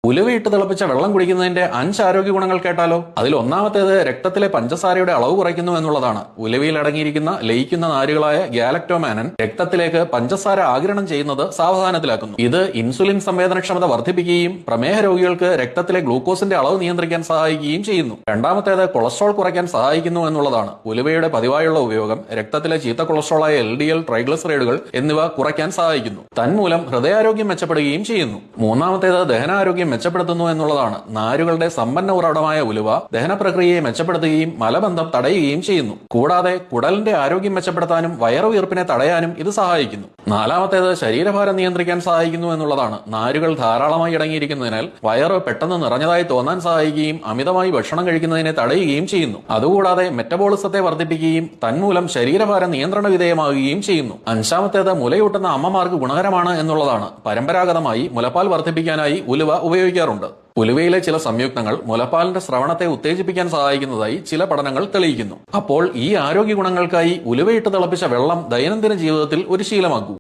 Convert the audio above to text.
ഉലുവയിട്ട് തിളപ്പിച്ച വെള്ളം കുടിക്കുന്നതിന്റെ 5 ആരോഗ്യ ഗുണങ്ങൾ കേട്ടാലോ? അതിൽ ഒന്നാമത്തേത് രക്തത്തിലെ പഞ്ചസാരയുടെ അളവ് കുറയ്ക്കുന്നു എന്നുള്ളതാണ്. ഉലുവയിൽ അടങ്ങിയിരിക്കുന്ന ലയിക്കുന്ന നാരുകളായ ഗാലക്ടോമാനൻ രക്തത്തിലേക്ക് പഞ്ചസാര ആഗിരണം ചെയ്യുന്നത് സാവധാനത്തിലാക്കുന്നു. ഇത് ഇൻസുലിൻ സംവേദനക്ഷമത വർദ്ധിപ്പിക്കുകയും പ്രമേഹ രോഗികൾക്ക് രക്തത്തിലെ ഗ്ലൂക്കോസിന്റെ അളവ് നിയന്ത്രിക്കാൻ സഹായിക്കുകയും ചെയ്യുന്നു. രണ്ടാമത്തേത് കൊളസ്ട്രോൾ കുറയ്ക്കാൻ സഹായിക്കുന്നു എന്നുള്ളതാണ്. ഉലുവയുടെ പതിവായുള്ള ഉപയോഗം രക്തത്തിലെ ചീത്ത കൊളസ്ട്രോളായ LDL, ട്രൈഗ്ലിസറൈഡുകൾ എന്നിവ കുറയ്ക്കാൻ സഹായിക്കുന്നു. തന്മൂലം ഹൃദയാരോഗ്യം മെച്ചപ്പെടുകയും ചെയ്യുന്നു. മൂന്നാമത്തേത് ദഹനാരോഗ്യം മെച്ചപ്പെടുത്തുന്നു എന്നുള്ളതാണ്. നാരുകളുടെ സമ്പന്ന ഉറവിടമായ ഉലുവ ദഹന പ്രക്രിയയെ മെച്ചപ്പെടുത്തുകയും മലബന്ധം തടയുകയും ചെയ്യുന്നു. കൂടാതെ കുടലിന്റെ ആരോഗ്യം മെച്ചപ്പെടുത്താനും വയറുവീർപ്പിനെ തടയാനും ഇത് സഹായിക്കുന്നു. നാലാമത്തേത് ശരീരഭാരം നിയന്ത്രിക്കാൻ സഹായിക്കുന്നു എന്നുള്ളതാണ്. നാരുകൾ ധാരാളമായി അടങ്ങിയിരിക്കുന്നതിനാൽ വയറ് പെട്ടെന്ന് നിറഞ്ഞതായി തോന്നാൻ സഹായിക്കുകയും അമിതമായി ഭക്ഷണം കഴിക്കുന്നതിനെ തടയുകയും ചെയ്യുന്നു. അതുകൂടാതെ മെറ്റബോളിസത്തെ വർദ്ധിപ്പിക്കുകയും തന്മൂലം ശരീരഭാരം നിയന്ത്രണ വിധേയമാകുകയും ചെയ്യുന്നു. അഞ്ചാമത്തേത് മുലയൂട്ടുന്ന അമ്മമാർക്ക് ഗുണകരമാണ് എന്നുള്ളതാണ്. പരമ്പരാഗതമായി മുലപ്പാൽ വർദ്ധിപ്പിക്കാനായി ഉലുവ ഉപയോഗിക്കാറുണ്ട്. ഉലുവയിലെ ചില സംയുക്തങ്ങൾ മുലപ്പാലിന്റെ സ്രവണത്തെ ഉത്തേജിപ്പിക്കാൻ സഹായിക്കുന്നതായി ചില പഠനങ്ങൾ തെളിയിക്കുന്നു. അപ്പോൾ ഈ ആരോഗ്യ ഗുണങ്ങൾക്കായി ഉലുവയിട്ട് തിളപ്പിച്ച വെള്ളം ദൈനംദിന ജീവിതത്തിൽ ഒരു ശീലമാക്കൂ.